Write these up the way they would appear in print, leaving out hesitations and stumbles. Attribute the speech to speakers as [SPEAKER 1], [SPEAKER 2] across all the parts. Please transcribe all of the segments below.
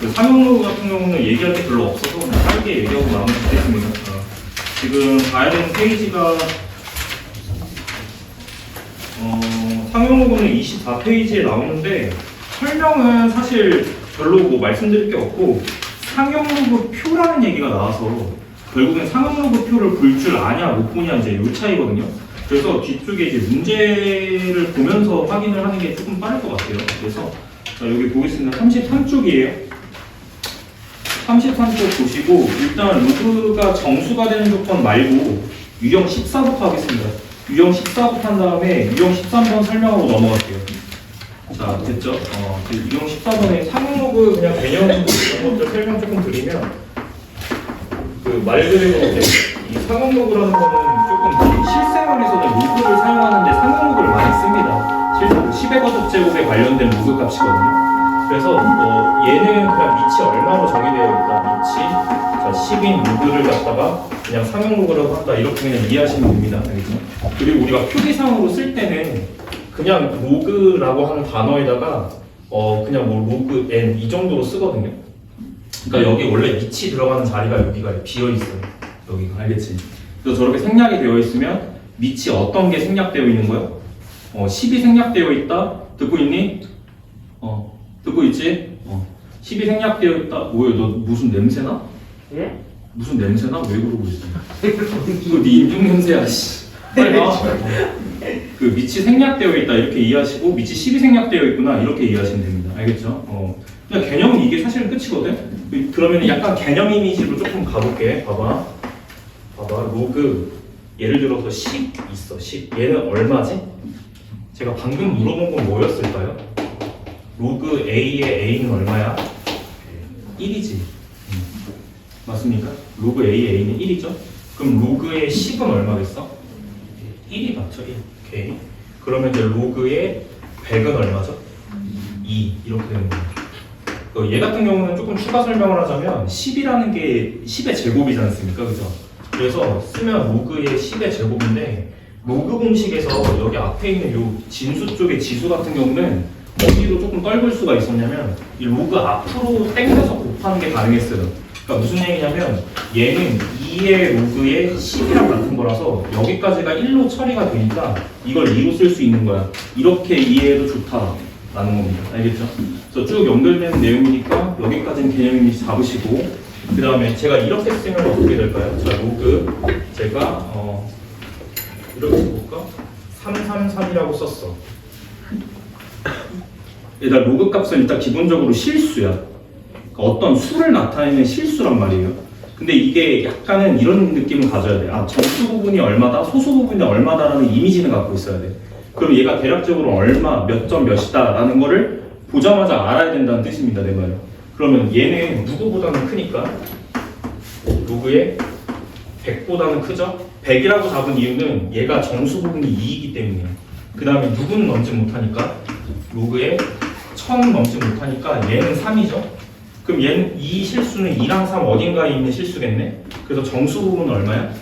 [SPEAKER 1] 그 상용로그 같은 경우는 얘기할 게 별로 없어서 그냥 짧게 얘기하고 마무리하겠습니다. 지금 봐야 되는 페이지가 상용로그는 24페이지에 나오는데 설명은 사실 별로 뭐 말씀드릴 게 없고 상용로그 표라는 얘기가 나와서 결국엔 상용로그 표를 볼 줄 아냐 못 보냐 이제 요 차이거든요. 그래서 뒤쪽에 이제 문제를 보면서 확인을 하는 게 조금 빠를 것 같아요. 그래서 자, 여기 보겠습니다. 33쪽이에요. 33쪽 보시고 일단 로그가 정수가 되는 조건 말고 유형 14부터 하겠습니다. 유형 14부터 한 다음에 유형 13번 설명하고 넘어갈게요. 자, 됐죠? 유형 14번에 상용로그 그냥 개념 이런 것들 설명 조금 드리면 그 말 그대로 이 상용로그라는 거는 조금 실생활에서는 로그를 사용하는데 상용로그를 많이 씁니다. 실제로 10의 거듭 제곱에 관련된 로그 값이거든요. 그래서 얘는 그냥 밑이 얼마로 정의되어 있다. 밑이 자 10인 로그를 갖다가 그냥 상용로그라고 한다. 이렇게 그냥 이해하시면 됩니다. 알겠죠? 그리고 우리가 표기상으로 쓸 때는 그냥 로그라고 하는 단어에다가 그냥 뭐 로그 n 이 정도로 쓰거든요. 그러니까 여기 원래 밑이 들어가는 자리가 여기가 비어 있어요. 여기가 알겠지? 그래서 저렇게 생략이 되어 있으면 밑이 어떤 게 생략되어 있는 거예요? 10이 생략되어 있다. 듣고 있니? 듣고 있지? 10이 생략되어 있다. 뭐야, 너 무슨 냄새나?
[SPEAKER 2] 예?
[SPEAKER 1] 무슨 냄새나? 왜 그러고 있어? 이거 네 인중 냄새야, 씨. 빨리 와. 그 밑이 생략되어 있다 이렇게 이해하시고 밑이 10이 생략되어 있구나 이렇게 이해하시면 됩니다. 알겠죠? 그냥 개념은 이게 사실은 끝이거든? 그러면 약간 개념 이미지로 조금 가볼게. 봐봐, 로그 예를 들어서 10 있어. 10 얘는 얼마지? 제가 방금 물어본 건 뭐였을까요? 로그 A의 A는 얼마야? 1이지. 맞습니까? 로그 A의 A는 1이죠? 그럼 로그의 10은 얼마겠어? 1이 맞죠? 1. 오케이. 그러면 이제 로그의 100은 얼마죠? 2. 이렇게 되는 거예요. 얘 같은 경우는 조금 추가 설명을 하자면 10이라는 게 10의 제곱이지 않습니까? 그죠? 그래서 쓰면 로그의 10의 제곱인데 로그 공식에서 여기 앞에 있는 요 진수 쪽의 지수 같은 경우는 어디로 조금 떨굴 수가 있었냐면 이 로그 앞으로 땡겨서 곱하는 게 가능했어요. 그러니까 무슨 얘기냐면 얘는 2의 로그의 10이랑 같은 거라서 여기까지가 1로 처리가 되니까 이걸 2로 쓸 수 있는 거야. 이렇게 이해해도 좋다라는 겁니다. 알겠죠? 그래서 쭉 연결되는 내용이니까 여기까지는 개념 이미지 잡으시고 그 다음에 제가 이렇게 쓰면 어떻게 될까요? 자, 로그 제가 이렇게 볼까? 333이라고 썼어. 일단 로그 값은 일단 기본적으로 실수야. 그러니까 어떤 수를 나타내는 실수란 말이에요. 근데 이게 약간은 이런 느낌을 가져야 돼. 정수 부분이 얼마다, 소수 부분이 얼마다라는 이미지는 갖고 있어야 돼. 그럼 얘가 대략적으로 얼마, 몇 점 몇이다라는 거를 보자마자 알아야 된다는 뜻입니다. 내 말은. 그러면 얘는 누구보다는 크니까 로그의 100보다는 크죠? 100이라고 잡은 이유는 얘가 정수 부분이 2이기 때문이에요. 그 다음에 누구는 넘지 못하니까 로그의 1000은 넘지 못하니까 얘는 3이죠? 그럼 얘는 이 실수는 2랑 3 어딘가에 있는 실수겠네? 그래서 정수 부분은 얼마야?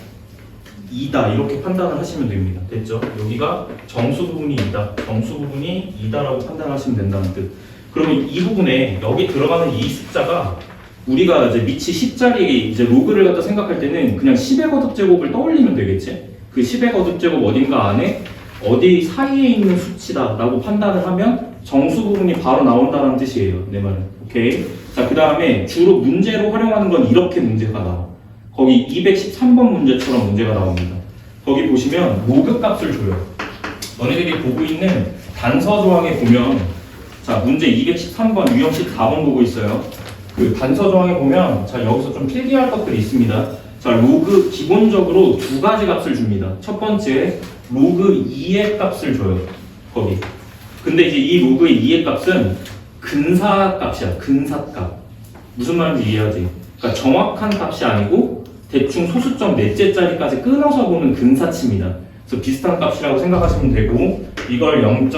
[SPEAKER 1] 2다 이렇게 판단을 하시면 됩니다. 됐죠? 여기가 정수 부분이 2다, 정수 부분이 2다라고 판단하시면 된다는 뜻. 그러면 이 부분에 여기 들어가는 이 숫자가 우리가 이제 밑이 10짜리 이제 로그를 갖다 생각할 때는 그냥 10의 거듭 제곱을 떠올리면 되겠지? 그 10의 거듭 제곱 어딘가 안에 어디 사이에 있는 수치다라고 판단을 하면 정수 부분이 바로 나온다는 뜻이에요. 내 말은. 오케이? 자, 그 다음에 주로 문제로 활용하는 건 이렇게 문제가 나와. 거기 213번 문제처럼 문제가 나옵니다. 거기 보시면 로그 값을 줘요. 너네들이 보고 있는 단서 조항에 보면 자, 문제 213번, 유형 14번 보고 있어요. 그 단서 조항에 보면 자, 여기서 좀 필기할 것들이 있습니다. 자, 로그 기본적으로 두 가지 값을 줍니다. 첫 번째, 로그 2의 값을 줘요. 거기. 근데 이제 이 로그의 2의 값은 근사 값이야. 근사 값. 무슨 말인지 이해하지? 그러니까 정확한 값이 아니고 대충 소수점 넷째 자리까지 끊어서 보는 근사치입니다. 그래서 비슷한 값이라고 생각하시면 되고 이걸 0.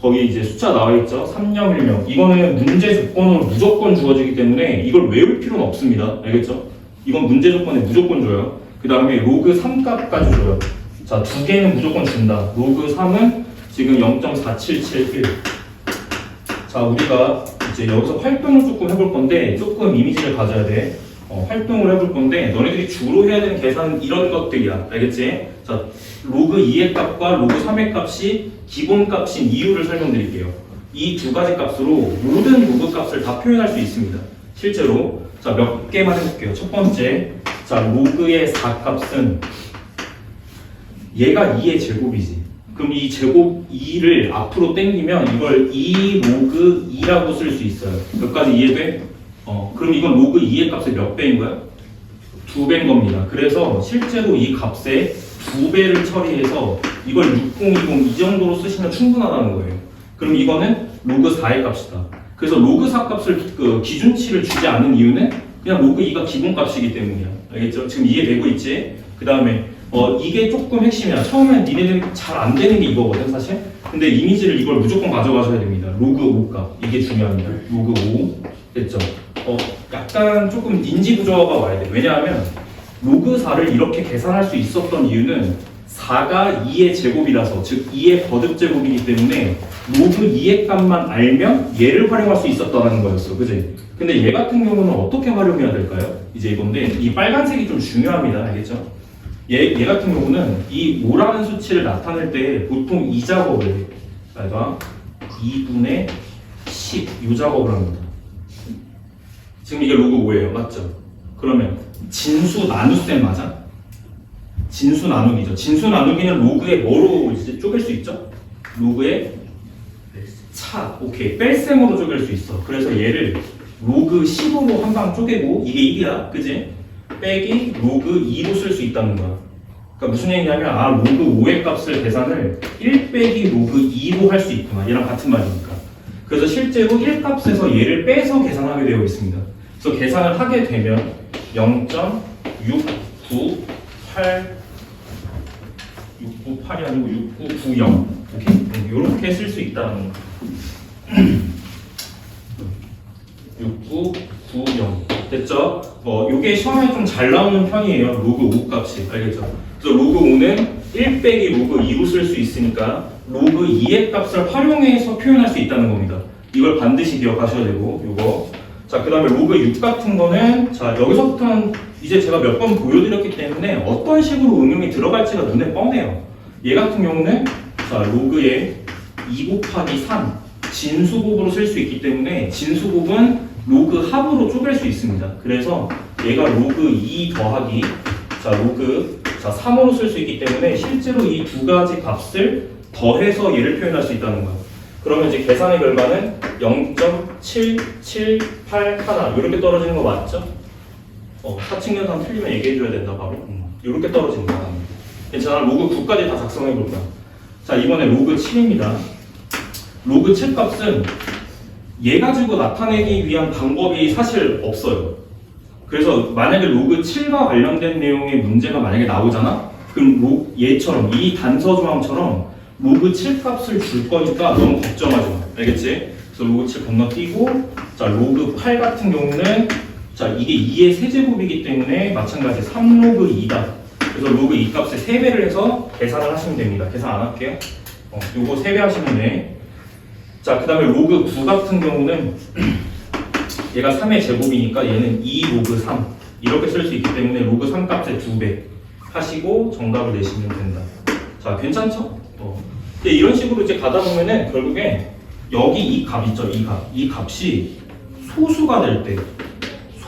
[SPEAKER 1] 거기 이제 숫자 나와 있죠. 3010. 이거는 문제 조건으로 무조건 주어지기 때문에 이걸 외울 필요는 없습니다. 알겠죠? 이건 문제 조건에 무조건 줘요. 그 다음에 로그 3 값까지 줘요. 자, 두 개는 무조건 준다. 로그 3은 지금 0.4771. 자, 우리가 이제 여기서 활동을 조금 해볼 건데 조금 이미지를 가져야 돼. 활동을 해볼 건데 너네들이 주로 해야 되는 계산은 이런 것들이야. 알겠지? 자, 로그 2의 값과 로그 3의 값이 기본 값인 이유를 설명드릴게요. 이 두 가지 값으로 모든 로그 값을 다 표현할 수 있습니다. 실제로 자, 몇 개만 해볼게요. 첫 번째, 자, 로그의 4 값은 얘가 2의 제곱이지. 그럼 이 제곱 2를 앞으로 당기면 이걸 2 로그 2라고 쓸 수 있어요. 여기까지 이해돼? 그럼 이건 로그 2의 값의 몇 배인 거야? 2배인 겁니다. 그래서 실제로 이 값의 2배를 처리해서 이걸 6020 이 정도로 쓰시면 충분하다는 거예요. 그럼 이거는 로그 4의 값이다. 그래서 로그 4 값을 그 기준치를 주지 않은 이유는 그냥 로그 2가 기본 값이기 때문이야. 알겠죠? 지금 이해되고 있지? 그 다음에 이게 조금 핵심이야. 처음엔 니네들이 잘 안 되는 게 이거거든 사실. 근데 이미지를 이걸 무조건 가져가셔야 됩니다. 로그 5 값. 이게 중요합니다. 로그 5. 됐죠? 약간 조금 인지 부조화가 와야 돼. 왜냐하면 로그 4를 이렇게 계산할 수 있었던 이유는 4가 2의 제곱이라서 즉 2의 거듭 제곱이기 때문에 로그 2의 값만 알면 얘를 활용할 수 있었다는 거였어. 그지? 근데 얘 같은 경우는 어떻게 활용해야 될까요? 이제 이건데 이 빨간색이 좀 중요합니다. 알겠죠? 얘 같은 경우는 이 5라는 수치를 나타낼 때 보통 이 작업을 해. 그러니까 2분의 10 이 작업을 합니다. 지금 이게 로그 5예요. 맞죠? 그러면 진수 나눗셈 맞아? 진수 나누기죠. 진수 나누기는 로그에 뭐로 이제 쪼갤 수 있죠? 로그에 차. 오케이. 뺄셈으로 쪼갤 수 있어. 그래서 얘를 로그 10으로 한 방 쪼개고 이게 1이야. 그지? 빼기 로그 2로 쓸 수 있다는 거야. 그러니까 무슨 얘기냐면 로그 5의 값을 계산을 1 빼기 로그 2로 할 수 있구나. 얘랑 같은 말이니까. 그래서 실제로 1 값에서 얘를 빼서 계산하게 되어 있습니다. 그래서 계산을 하게 되면 0.6998 698이 아니고 6990 오케이? 이렇게 쓸 수 있다는 거. 6990 됐죠? 요게 시험에 좀 잘 나오는 편이에요. 로그 5 값이. 알겠죠? 그래서 로그 5는 1 빼기 로그 2로 쓸 수 있으니까 로그 2의 값을 활용해서 표현할 수 있다는 겁니다. 이걸 반드시 기억하셔야 되고 요거. 자, 그 다음에 로그 6 같은 거는 자, 여기서부터는 이제 제가 몇 번 보여드렸기 때문에 어떤 식으로 응용이 들어갈지가 눈에 뻔해요. 얘 같은 경우는 자, 로그에 2 곱하기 3 진수곱으로 쓸 수 있기 때문에 진수곱은 로그 합으로 쪼갤 수 있습니다. 그래서 얘가 로그 2 더하기 자, 로그 3으로 쓸 수 있기 때문에 실제로 이 두 가지 값을 더해서 얘를 표현할 수 있다는 거예요. 그러면 이제 계산의 결과는 0.7781 이렇게 떨어지는 거 맞죠? 사칙연산 틀리면 얘기해줘야 된다 바로. 이렇게 떨어진다. 괜찮아. 로그 9까지 다 작성해 볼 거야. 자, 이번에 로그 7입니다. 로그 7 값은 얘 가지고 나타내기 위한 방법이 사실 없어요. 그래서 만약에 로그 7과 관련된 내용의 문제가 만약에 나오잖아? 그럼 얘처럼 이 단서 조항처럼 로그 7 값을 줄 거니까 너무 걱정하지 마. 알겠지? 그래서 로그 7 건너뛰고 자, 로그 8 같은 경우는 자, 이게 2의 세제곱이기 때문에 마찬가지 3로그 2다. 그래서 로그 2 값의 3배를 해서 계산을 하시면 됩니다. 계산 안 할게요. 요거 3배 하시면 돼. 자, 그 다음에 로그 9 같은 경우는 얘가 3의 제곱이니까 얘는 2 로그 3 이렇게 쓸 수 있기 때문에 로그 3 값의 2배 하시고 정답을 내시면 된다. 자, 괜찮죠? 근데 이런 식으로 이제 가다 보면은 결국에 여기 이 값 있죠? 이 값이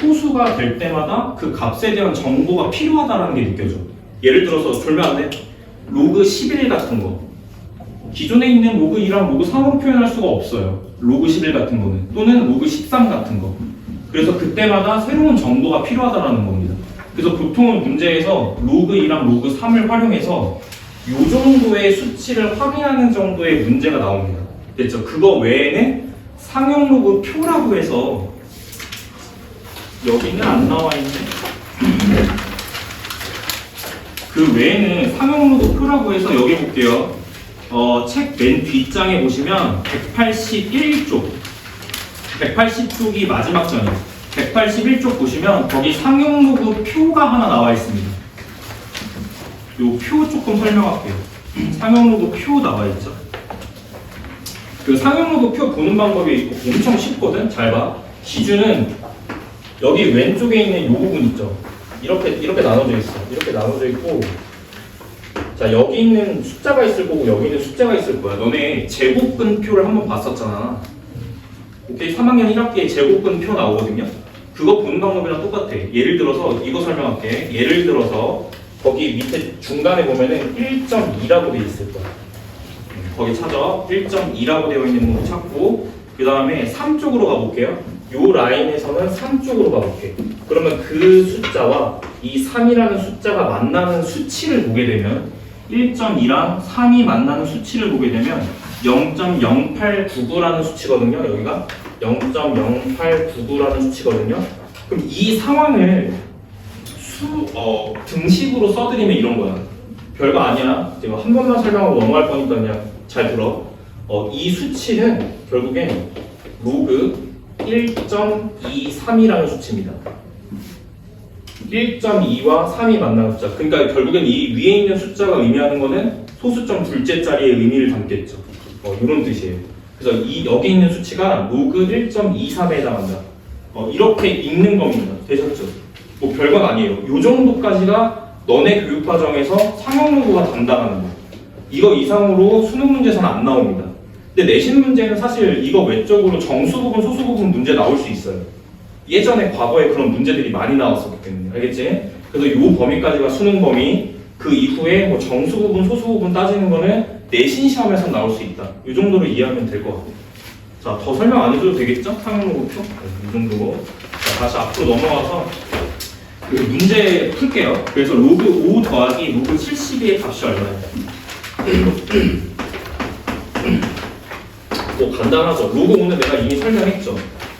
[SPEAKER 1] 소수가 될 때마다 그 값에 대한 정보가 필요하다는 게 느껴져. 예를 들어서 졸면 안 돼? 로그 11 같은 거 기존에 있는 로그 2랑 로그 3으로 표현할 수가 없어요. 로그 11 같은 거는 또는 로그 13 같은 거. 그래서 그때마다 새로운 정보가 필요하다는 겁니다. 그래서 보통은 문제에서 로그 2랑 로그 3을 활용해서 이 정도의 수치를 확인하는 정도의 문제가 나옵니다. 됐죠? 그거 외에는 상용 로그 표라고 해서 여기는 안 나와 있네. 그 외에는 상용 로그 표라고 해서 여기 볼게요. 책 맨 뒷장에 보시면 181쪽 180쪽이 마지막 전이에요. 181쪽 보시면 거기 상용 로그 표가 하나 나와 있습니다. 요 표 조금 설명할게요. 상용 로그 표 나와 있죠. 그 상용로그 표 보는 방법이 엄청 쉽거든. 잘 봐. 기준은 여기 왼쪽에 있는 이 부분 있죠. 이렇게 나눠져 있어. 이렇게 나눠져 있고, 자 여기 있는 숫자가 있을 거고 여기 있는 숫자가 있을 거야. 너네 제곱근표를 한번 봤었잖아. 오케이, 3학년 1학기에 제곱근표 나오거든요. 그거 보는 방법이랑 똑같아. 예를 들어서 이거 설명할게. 예를 들어서 거기 밑에 중간에 보면은 1.2라고 돼 있을 거야. 거기 찾아. 1.2라고 되어 있는 거 찾고, 그 다음에 3쪽으로 가볼게요. 요 라인에서는 3쪽으로 가볼게. 그러면 그 숫자와 이 3이라는 숫자가 만나는 수치를 보게 되면 1.2랑 3이 만나는 수치를 보게 되면 0.0899라는 수치거든요. 여기가 0.0899라는 수치거든요. 그럼 이 상황을 등식으로 써드리면 이런 거야. 별거 아니야. 제가 한 번만 설명하고 넘어갈 거니까 그냥 잘 들어. 이 수치는 결국엔 로그 1.23이라는 수치입니다. 1.2와 3이 만나는 숫자. 그러니까 결국엔 이 위에 있는 숫자가 의미하는 거는 소수점 둘째 자리의 의미를 담겠죠. 이런 뜻이에요. 그래서 여기 있는 수치가 로그 1.23에 해당한다. 이렇게 읽는 겁니다. 되셨죠? 뭐 별건 아니에요. 요 정도까지가 너네 교육 과정에서 상용로그가 담당하는 거. 이거 이상으로 수능 문제에서는 안 나옵니다. 근데 내신 문제는 사실 이거 외적으로 정수 부분, 소수 부분 문제 나올 수 있어요. 예전에 과거에 그런 문제들이 많이 나왔었기 때문에. 알겠지? 그래서 이 범위까지가 수능 범위. 그 이후에 뭐 정수 부분, 소수 부분 따지는 거는 내신 시험에서 나올 수 있다. 이 정도로 이해하면 될 것 같아요. 자, 더 설명 안 해줘도 되겠죠? 상용로그 표? 이 정도로. 자, 다시 앞으로 넘어가서 그 문제 풀게요. 그래서 로그 5 더하기 로그 72의 값이 얼마예요? 뭐 간단하죠. 로그 5는 내가 이미 설명했죠.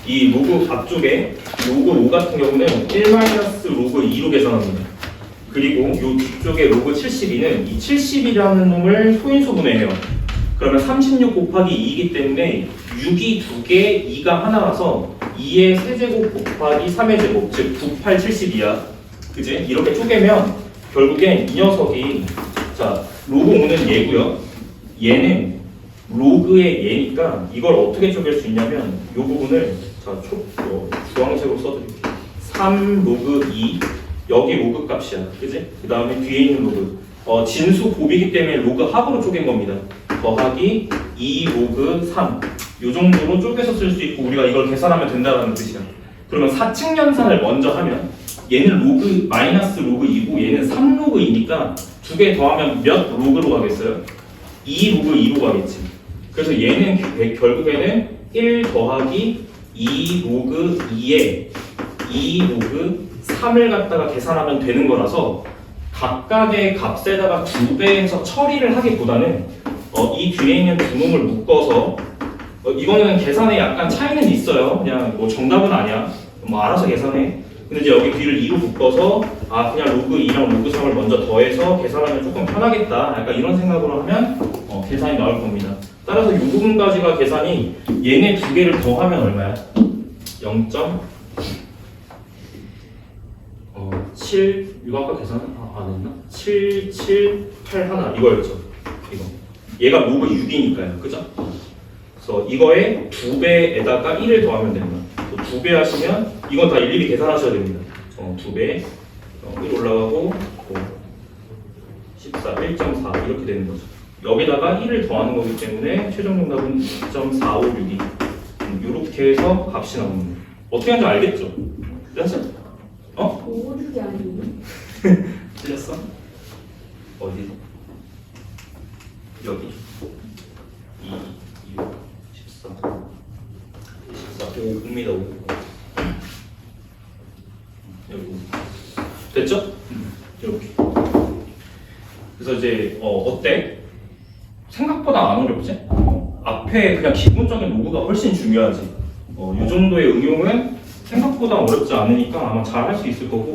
[SPEAKER 1] 이 로그 앞쪽에 로그 5 같은 경우는 1-로그 2로 계산합니다. 그리고 이 뒤쪽에 로그 72는 이 70이라는 놈을 소인수분해해요. 그러면 36 곱하기 2이기 때문에 6이 2개, 2가 하나라서 2의 세제곱 곱하기 3의 제곱, 즉 98, 70이야. 그지? 이렇게 쪼개면 결국엔 이 녀석이, 자, 로그 5는 얘고요. 얘는 로그의 얘니까 이걸 어떻게 쪼갤 수 있냐면 이 부분을, 자, 주황색으로 써드릴게요. 3 로그 2, 여기 로그 값이야. 그지? 그 다음에 뒤에 있는 로그. 진수 곱이기 때문에 로그 합으로 쪼갠 겁니다. 더하기 2 로그 3. 이 정도로 쪼개서 쓸 수 있고 우리가 이걸 계산하면 된다는 뜻이야. 그러면 4층 연산을 먼저 하면 얘는 로그 마이너스 로그 2고 얘는 3 로그 2니까 두 개 더하면 몇 로그로 가겠어요? 2 로그 2로 가겠지. 그래서 얘는 결국에는 1 더하기 2 로그 2에 2 로그 3을 갖다가 계산하면 되는 거라서 각각의 값에다가 2배해서 처리를 하기보다는 이 뒤에 있는 두 놈을 묶어서 이거는 계산에 약간 차이는 있어요. 그냥 뭐 정답은 아니야. 뭐 알아서 계산해. 근데 이제 여기 뒤를 2로 묶어서 그냥 로그 2랑 로그 3을 먼저 더해서 계산하면 조금 편하겠다. 약간 이런 생각으로 하면 계산이 나올 겁니다. 따라서 이 부분까지가 계산이 얘네 두 개를 더하면 얼마야? 7, 이거 아까 계산 안 했나? 7, 7, 8 하나 이거였죠. 이거. 얘가 로그 6이니까요. 그죠? 그래서 이거에 2배에다가 1을 더하면 됩니다. 2배 하시면 이건 다 일일이 계산하셔야 됩니다. 2배 1 올라가고 14, 1.4 이렇게 되는 거죠. 여기다가 1을 더하는 거기 때문에 최종 정답은 2.456이 이렇게 해서 값이 나옵니다. 어떻게 하는지 알겠죠? 됐죠?
[SPEAKER 2] 556이 아니에요?
[SPEAKER 1] 틀렸어? 어디? 여기 2, 6, 14 5입니다. 5 여기 됐죠? 이렇게. 그래서 이제 어때? 생각보다 안 어렵지? 앞에 그냥 기본적인 로그가 훨씬 중요하지. 이 정도의 응용은 생각보다 어렵지 않으니까 아마 잘 할 수 있을 거고.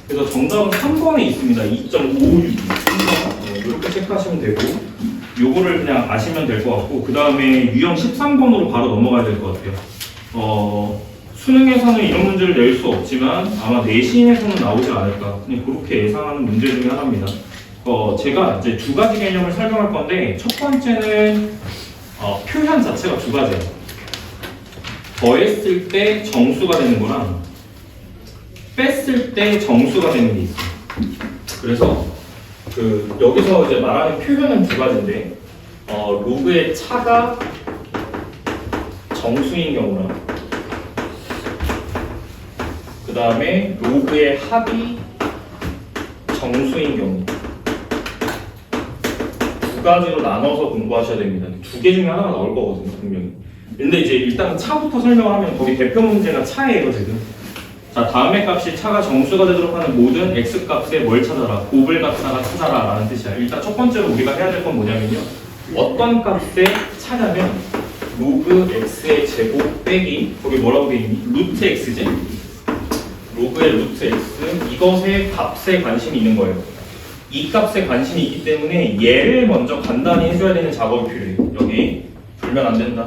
[SPEAKER 1] 그래서 정답은 3번에 있습니다. 2.556. 이렇게 체크하시면 되고, 요거를 그냥 아시면 될 것 같고, 그 다음에 유형 13번으로 바로 넘어가야 될 것 같아요. 수능에서는 이런 문제를 낼 수 없지만 아마 내신에서는 나오지 않을까, 그냥 그렇게 예상하는 문제 중에 하나입니다. 제가 이제 두 가지 개념을 설명할 건데, 첫 번째는 표현 자체가 두 가지예요. 더했을 때 정수가 되는 거랑 뺐을 때 정수가 되는 게 있어요. 그래서 여기서 이제 말하는 표현은 두 가지인데 로그의 차가 정수인 경우랑 그 다음에 로그의 합이 정수인 경우 두 가지로 나눠서 공부하셔야 됩니다. 두 개 중에 하나가 나올 거거든요, 분명히. 근데 이제 일단 차부터 설명하면 거기 대표 문제가 차예요, 지금. 자, 다음의 값이 차가 정수가 되도록 하는 모든 x 값에 뭘 찾아라? 곱을 갖다가 찾아라 라는 뜻이야. 일단 첫 번째로 우리가 해야 될 건 뭐냐면요. 어떤 값에 차냐면 로그 x의 제곱 빼기 거기 뭐라고 돼 있니? 루트 x지? 로그의 루트 x 이것의 값에 관심이 있는 거예요. 이 값에 관심이 있기 때문에 얘를 먼저 간단히 해줘야 되는 작업이 필요해요. 여기 불면 안 된다.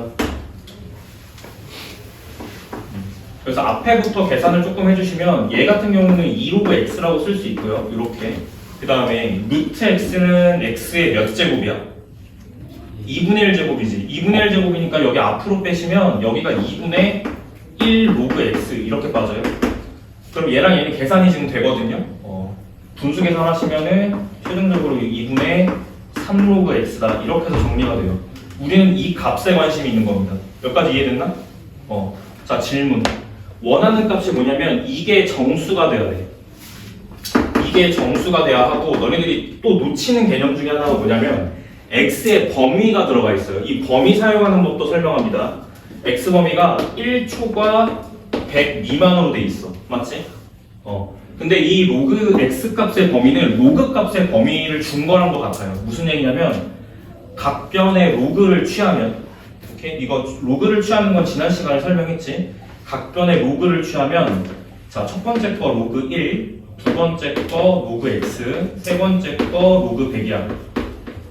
[SPEAKER 1] 그래서 앞에부터 계산을 조금 해주시면 얘 같은 경우는 2로그 x라고 쓸 수 있고요. 이렇게 그 다음에 루트 x는 x의 몇 제곱이야? 2분의 1 제곱이지. 2분의 1 제곱이니까 여기 앞으로 빼시면 여기가 2분의 1 로그 x 이렇게 빠져요. 그럼 얘랑 얘는 계산이 지금 되거든요. 분수 계산하시면은 최종적으로 2분의 3 로그 x다 이렇게 해서 정리가 돼요. 우리는 이 값에 관심이 있는 겁니다. 몇 가지 이해됐나? 자, 질문. 원하는 값이 뭐냐면 이게 정수가 돼야 돼. 이게 정수가 돼야 하고 너네들이 또 놓치는 개념 중에 하나가 뭐냐면 x의 범위가 들어가 있어요. 이 범위 사용하는 법도 설명합니다. x 범위가 1초과 100 미만으로 돼 있어. 맞지? 근데 이 로그 x 값의 범위는 로그 값의 범위를 준 거랑 같아요. 무슨 얘기냐면 각변의 로그를 취하면 오케이? 이거 로그를 취하는 건 지난 시간에 설명했지. 각변의 로그를 취하면 자, 첫 번째 거 로그 1, 두 번째 거 로그 x, 세 번째 거 로그 100이야.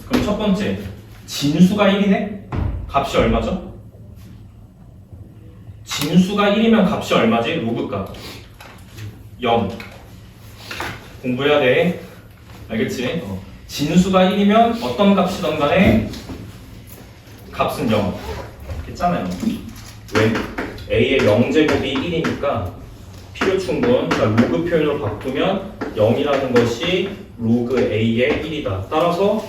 [SPEAKER 1] 그럼 첫 번째 진수가 1이네? 값이 얼마죠? 진수가 1이면 값이 얼마지? 로그 값 0. 공부해야 돼. 알겠지? 진수가 1이면 어떤 값이든 간에 값은 0. 됐잖아요. 왜? a의 0제곱이 1이니까 필요 충분. 그러니까 로그 표현으로 바꾸면 0이라는 것이 로그 a의 1이다. 따라서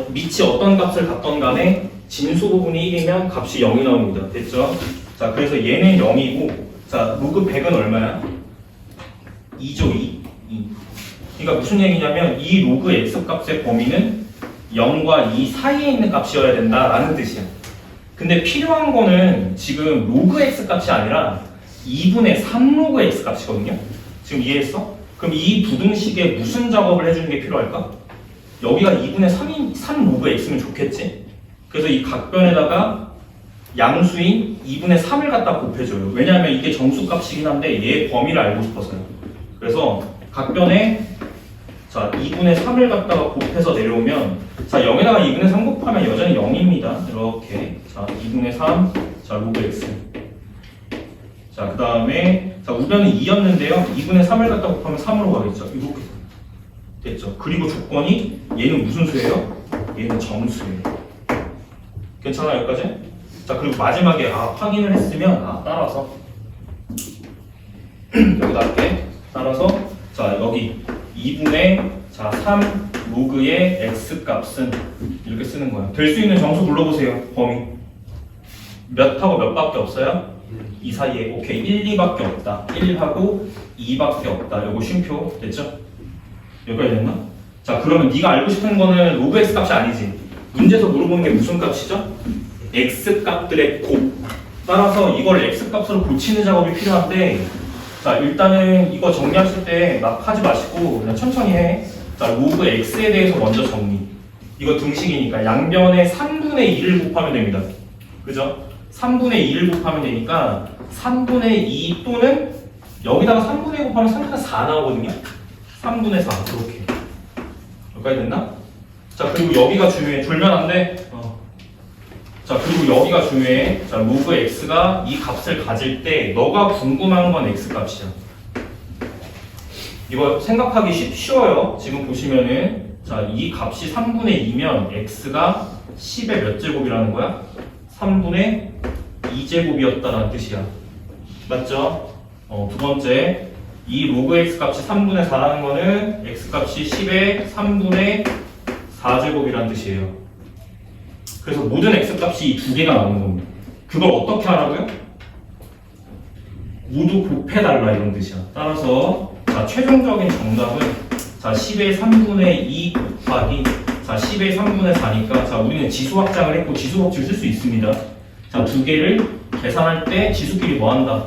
[SPEAKER 1] 밑이 어떤 값을 갖던 간에 진수 부분이 1이면 값이 0이 나옵니다. 됐죠? 자, 그래서 얘는 0이고 자, 로그 100은 얼마야? 2죠, 2. 그러니까 무슨 얘기냐면 이 로그 x 값의 범위는 0과 2 사이에 있는 값이어야 된다라는 뜻이야. 근데 필요한 거는 지금 로그 x 값이 아니라 2분의 3 로그 x 값이거든요. 지금 이해했어? 그럼 이 부등식에 무슨 작업을 해주는 게 필요할까? 여기가 2분의 3 로그 x면 좋겠지? 그래서 이 각변에다가 양수인 2분의 3을 갖다 곱해줘요. 왜냐하면 이게 정수값이긴 한데 얘의 범위를 알고 싶어서요. 그래서 각변에 자 2분의 3을 갖다가 곱해서 내려오면 자 0에다가 2분의 3 곱하면 여전히 0입니다. 이렇게 자 2분의 3 자 로그 x 자 그 다음에 자 우변은 2였는데요. 2분의 3을 갖다 곱하면 3으로 가겠죠. 이렇게 됐죠. 그리고 조건이 얘는 무슨 수예요? 얘는 정수예요. 괜찮아요 여기까지? 자 그리고 마지막에 확인을 했으면 따라서 여기다 할게. 따라서 자 여기 2분의 자 3 로그의 x 값은 이렇게 쓰는 거야. 될 수 있는 정수 불러보세요. 범위 몇하고 몇밖에 없어요? 2 사이에 오케이 1, 2밖에 없다. 1하고 2밖에 없다. 요거 쉼표 됐죠? 여기까지 됐나? 자 그러면 네가 알고 싶은 거는 로그 x 값이 아니지. 문제에서 물어보는 게 무슨 값이죠? x 값들의 곱. 따라서 이걸 x 값으로 고치는 작업이 필요한데 자 일단은 이거 정리하실 때 막 하지 마시고 그냥 천천히 해. 자 로그 x에 대해서 먼저 정리. 이거 등식이니까 양변에 3분의 2를 곱하면 됩니다. 그죠? 3분의 2를 곱하면 되니까 3분의 2 또는 여기다가 3분의 2 곱하면 3분의 4 나오거든요. 3분의 4 이렇게. 여기까지 됐나? 자 그리고 여기가 중요해. 졸면 안 돼. 자 그리고 여기가 중요해. 자 로그 x가 이 값을 가질 때 너가 궁금한 건 x 값이야. 이거 생각하기 쉬워요. 지금 보시면은 자 이 값이 3분의 2면 x가 10의 몇 제곱이라는 거야? 3분의 2제곱이었다는 뜻이야. 맞죠? 두 번째, 이 로그 x 값이 3분의 4라는 거는 x 값이 10의 3분의 4제곱이라는 뜻이에요. 그래서 모든 x 값이 이 두 개가 나오는 겁니다. 그걸 어떻게 하라고요? 모두 곱해달라 이런 뜻이야. 따라서 자, 최종적인 정답은 자 10의 3분의 2 곱하기 자 10의 3분의 4니까 자 우리는 지수 확장을 했고 지수 법칙을 쓸 수 있습니다. 자 두 개를 계산할 때 지수끼리 뭐 한다?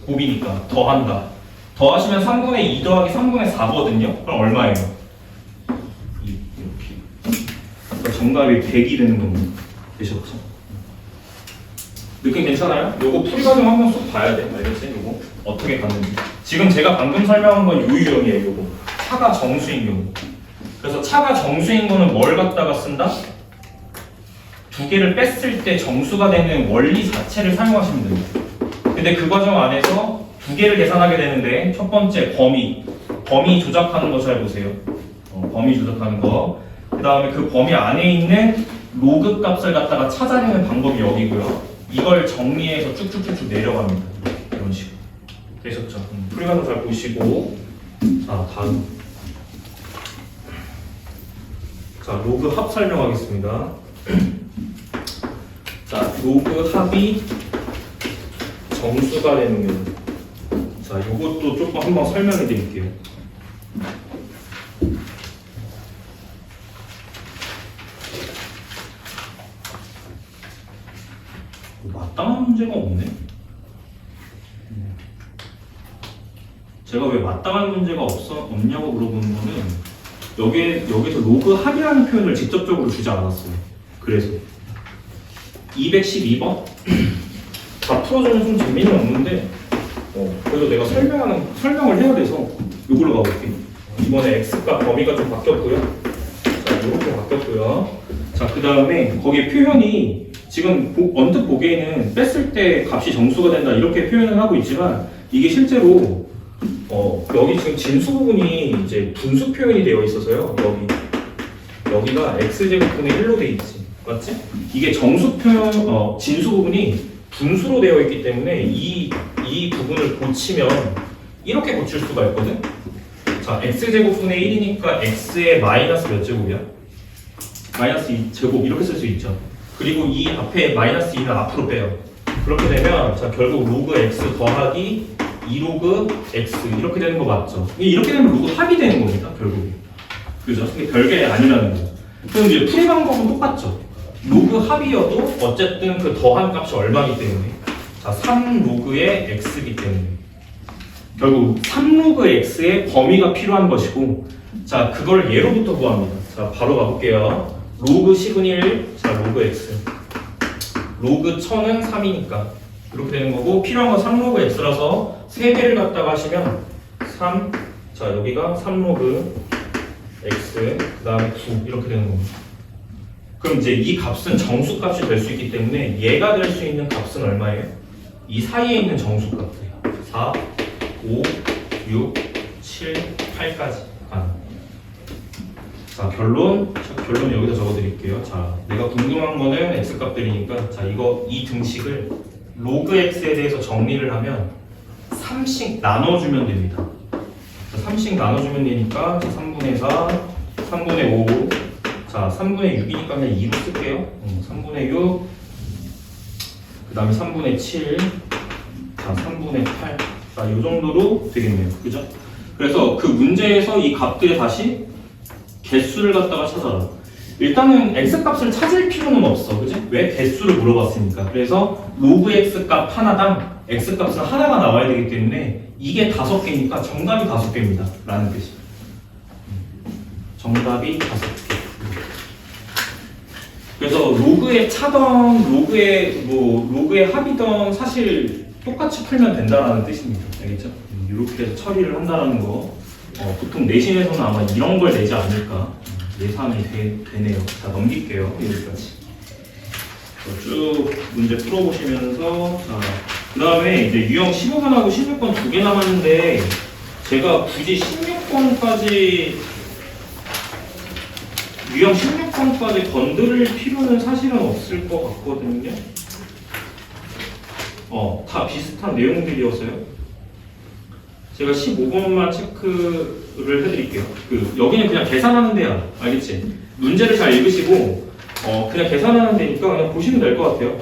[SPEAKER 1] 곱이니까 더한다. 더하시면 3분의 2 더하기 3분의 4거든요. 그럼 얼마예요? 이렇게. 그러니까 정답이 100이 되는 겁니다. 되셨죠? 느낌 괜찮아요? 요거 풀이 과정 한번 쏙 봐야 돼. 알겠지? 요거 어떻게 갔는지. 지금 제가 방금 설명한 건 요 유형이에요. 요거 차가 정수인 경우. 그래서 차가 정수인 거는 뭘 갖다가 쓴다? 두 개를 뺐을 때 정수가 되는 원리 자체를 사용하시면 됩니다. 근데 그 과정 안에서 두 개를 계산하게 되는데 첫 번째 범위 조작하는 거 잘 보세요. 범위 조작하는 거. 그 다음에 그 범위 안에 있는 로그 값을 갖다가 찾아내는 방법이 여기고요. 이걸 정리해서 쭉쭉쭉쭉 내려갑니다. 이런 식으로. 되셨죠? 풀이가서 잘 보시고. 자, 다음. 자, 로그 합 설명하겠습니다. 자, 로그 합이 정수가 되는 경우. 자, 이것도 조금 한번 설명해 드릴게요. 마땅한 문제가 없네. 제가 왜 마땅한 문제가 없냐고 물어보는 거는 여기서 로그 합이라는 표현을 직접적으로 주지 않았어요. 그래서 212번 다 풀어주면 좀 재미는 없는데 그래도 내가 설명을 해야 돼서 이걸로 가볼게요. 이번에 x값 범위가 좀 바뀌었고요. 자, 이렇게 바뀌었고요. 자, 그 다음에 거기에 표현이 지금 언뜻 보기에는 뺐을 때 값이 정수가 된다 이렇게 표현을 하고 있지만 이게 실제로 여기 지금 진수 부분이 이제 분수 표현이 되어 있어서요. 여기가 x제곱분의 1로 돼 있지. 맞지? 이게 정수 표현, 진수 부분이 분수로 되어 있기 때문에 이 부분을 고치면 이렇게 고칠 수가 있거든? 자, x제곱분의 1이니까 x의 마이너스 몇 제곱이야? 마이너스 2제곱 이렇게 쓸 수 있죠. 그리고 이 앞에 마이너스 2는 앞으로 빼요. 그렇게 되면 자 결국 로그 x 더하기 2로그 x 이렇게 되는 거 맞죠? 이렇게 되면 로그 합이 되는 겁니다. 결국에. 그죠? 이게 별게 아니라는 거. 그럼 이제 풀이 방법은 똑같죠. 로그 합이어도 어쨌든 그 더한 값이 얼마이기 때문에 자 3로그의 x이기 때문에 결국 3로그 x의 범위가 필요한 것이고 자 그걸 예로부터 구합니다. 자 바로 가볼게요. 로그 10은 1, 자 로그 x 로그 1000은 3이니까 이렇게 되는 거고 필요한 건 3로그 x라서 3개를 갖다가 하시면 3, 자 여기가 3로그 x 그 다음에 9 이렇게 되는 겁니다. 그럼 이제 이 값은 정수값이 될 수 있기 때문에 얘가 될 수 있는 값은 얼마예요? 이 사이에 있는 정수값이에요. 4, 5, 6, 7, 8까지 자 결론 여기다 적어드릴게요. 자 내가 궁금한 거는 x값들이니까 자 이 등식을 로그 x에 대해서 정리를 하면 3씩 나눠주면 됩니다. 자, 3씩 나눠주면 되니까 3분의 4, 3분의 5 자 3분의 6이니까 그냥 2로 쓸게요. 3분의 6 그 다음에 3분의 7 자 3분의 8 자 이 정도로 되겠네요. 그죠? 그래서 그 문제에서 이 값들에 다시 개수를 갖다가 찾아라. 일단은 x값을 찾을 필요는 없어. 그지? 왜? 개수를 물어봤으니까. 그래서 로그 x값 하나당 x값은 하나가 나와야 되기 때문에 이게 5개니까 정답이 5개입니다. 라는 뜻이에요. 정답이 5개. 그래서 로그에 차던 로그에 합이던 사실 똑같이 풀면 된다라는 뜻입니다. 알겠죠? 이렇게 처리를 한다라는 거. 보통 내신에서는 아마 이런 걸 내지 않을까 예상이 되네요. 자 넘길게요. 여기까지. 쭉 문제 풀어보시면서 그 다음에 이제 유형 15번하고 16번 2개 남았는데 제가 굳이 16번까지 유형 16번까지 건드릴 필요는 사실은 없을 것 같거든요. 다 비슷한 내용들이었어요. 제가 15번만 체크를 해드릴게요. 여기는 그냥 계산하는 데야. 알겠지? 문제를 잘 읽으시고, 그냥 계산하는 데니까 그냥 보시면 될 것 같아요.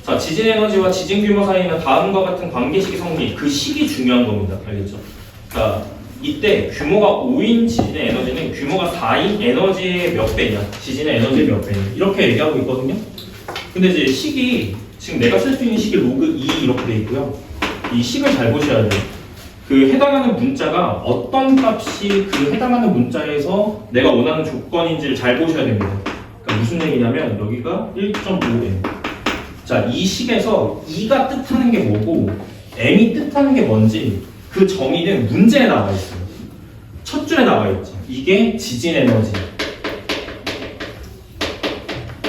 [SPEAKER 1] 자, 지진 에너지와 지진 규모 사이는 다음과 같은 관계식이 성립. 그 식이 중요한 겁니다. 알겠죠? 자, 이때 규모가 5인 지진의 에너지는 규모가 4인 에너지의 몇 배냐, 지진의 에너지의 몇 배냐, 이렇게 얘기하고 있거든요. 근데 이제 식이 지금 내가 쓸 수 있는 식이 로그 2 이렇게 돼 있고요. 이 식을 잘 보셔야 돼요. 그 해당하는 문자가 어떤 값이 그 해당하는 문자에서 내가 원하는 조건인지를 잘 보셔야 됩니다. 그러니까 무슨 얘기냐면 여기가 1.5m. 자, 이 식에서 2가 뜻하는 게 뭐고 m이 뜻하는 게 뭔지 그 정의는 문제에 나와 있어요. 첫 줄에 나와 있죠. 이게 지진 에너지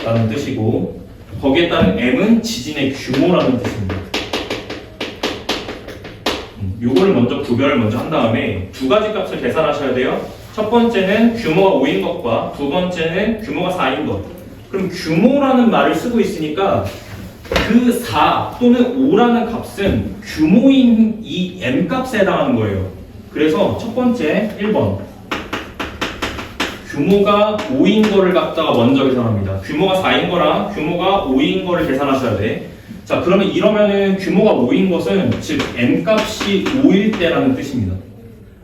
[SPEAKER 1] 라는 뜻이고 거기에 따른 m은 지진의 규모라는 뜻입니다. 요거를 먼저 구별을 먼저 한 다음에 두 가지 값을 계산하셔야 돼요. 첫 번째는 규모가 5인 것과 두 번째는 규모가 4인 것. 그럼 규모라는 말을 쓰고 있으니까 그 4 또는 5라는 값은 규모인 이 m 값에 해당하는 거예요. 그래서 첫 번째 1번 규모가 5인 거를 갖다가 먼저 계산합니다. 규모가 4인 거랑 규모가 5인 거를 계산하셔야 돼. 자, 그러면 이러면은 규모가 5인 것은 즉 m 값이 5일 때라는 뜻입니다.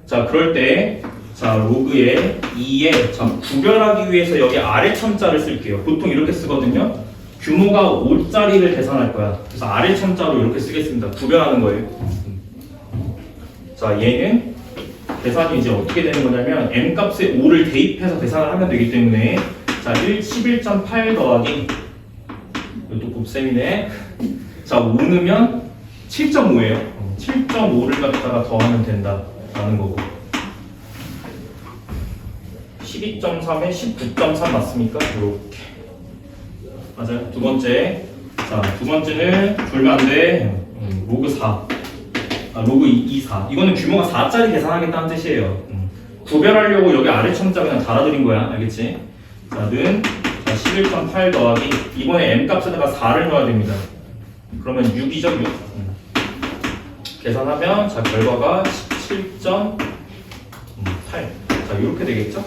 [SPEAKER 1] 자, 그럴 때 자, 로그에 2에 자, 구별하기 위해서 여기 아래 첨자를 쓸게요. 보통 이렇게 쓰거든요. 규모가 5짜리를 계산할 거야. 그래서 아래 첨자로 이렇게 쓰겠습니다. 구별하는 거예요. 자, 얘는 계산이 이제 어떻게 되는 거냐면 m 값에 5를 대입해서 계산을 하면 되기 때문에 자, 11.8 더하기 이것도 곱셈이네. 자, 5 넣으면 7.5예요. 7.5를 갖다가 더하면 된다라는 거고 12.3에 19.3 맞습니까? 이렇게 맞아요. 두 번째. 자, 두 번째는 졸면 안 돼. 로그 4. 로그 2, 4. 이거는 규모가 4짜리 계산하겠다는 뜻이에요. 구별하려고 여기 아래 첨자 그냥 달아드린 거야. 알겠지? 자, 는 11.8 더하기 이번에 m 값에다가 4를 넣어야 됩니다. 그러면 6이죠, 6. 계산하면 자, 결과가 17.8. 자, 이렇게 되겠죠?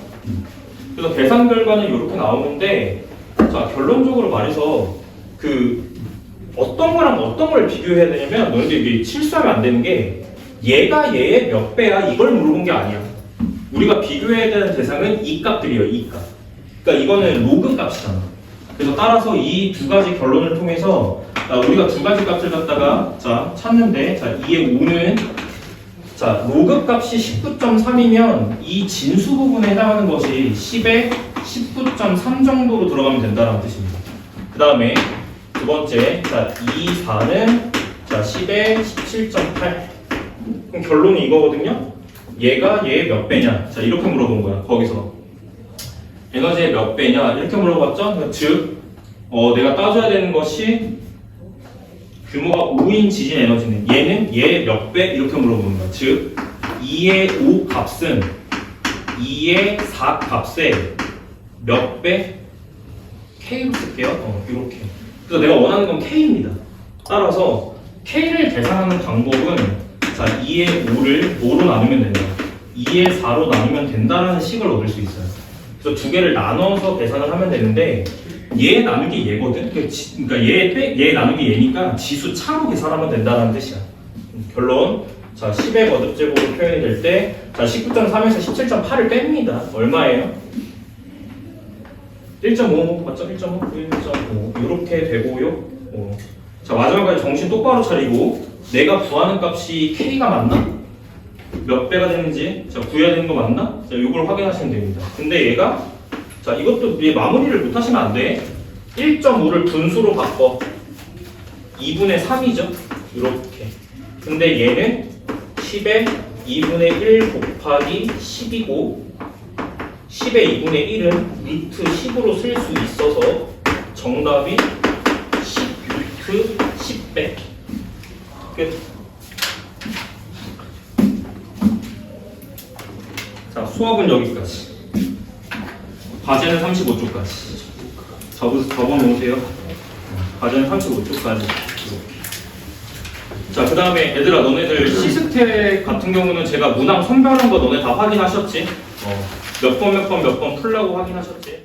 [SPEAKER 1] 그래서 계산 결과는 이렇게 나오는데 자, 결론적으로 말해서 어떤 거랑 어떤 걸 비교해야 되냐면 너희들 이게 실수하면 안 되는 게 얘가 얘의 몇 배야 이걸 물어본 게 아니야. 우리가 비교해야 되는 대상은 이 값들이에요. 이 값. 그러니까 이거는 로그 값이잖아. 그래서 따라서 이 두 가지 결론을 통해서 우리가 두 가지 값을 갖다가 자, 찾는데 자, 2의 5는 자, 로그 값이 19.3이면 이 진수 부분에 해당하는 것이 10에 19.3 정도로 들어가면 된다는 뜻입니다. 그 다음에 두 번째, 자, 2, 4는 자, 10에 17.8. 그럼 결론이 이거거든요. 얘가 얘의 몇 배냐? 자, 이렇게 물어본 거야. 거기서 에너지의 몇 배냐? 이렇게 물어봤죠. 즉, 내가 따져야 되는 것이 규모가 5인 지진 에너지는 얘는 얘의 몇 배? 이렇게 물어보는 거야. 즉 2의 5 값은 2의 4 값의 몇 배? K로 쓸게요. 이렇게. 그래서 내가 원하는 건 K입니다. 따라서 K를 계산하는 방법은 자, 2의 5를 뭐로 나누면 된다. 2의 4로 나누면 된다라는 식을 얻을 수 있어요. 그래서 두 개를 나눠서 계산을 하면 되는데 얘 나누기 얘거든. 그러니까 얘 나누기 얘니까 지수 차로 계산하면 된다는 뜻이야. 결론. 자, 10의 거듭제곱으로 표현이 될 때, 자, 19.3에서 17.8을 뺍니다. 얼마예요? 1.5 맞죠? 1.5 이렇게 되고요. 자, 마지막까지 정신 똑바로 차리고 내가 구하는 값이 K가 맞나? 몇 배가 되는지 자, 구해야 되는 거 맞나? 자, 이걸 확인하시면 됩니다. 근데 얘가 자, 이것도 마무리를 못 하시면 안 돼. 1.5를 분수로 바꿔. 2분의 3이죠. 이렇게. 근데 얘는 10의 2분의 1 곱하기 10이고 10의 2분의 1은 루트 10으로 쓸 수 있어서 정답이 10 루트 10배. 끝. 자, 수업은 여기까지. 과제는 35쪽까지. 적어놓으세요. 과제는 35쪽까지. 자, 그 다음에 얘들아, 너네들 시스템 같은 경우는 제가 문항 선별한 거 너네 다 확인하셨지? 몇 번 풀라고 확인하셨지?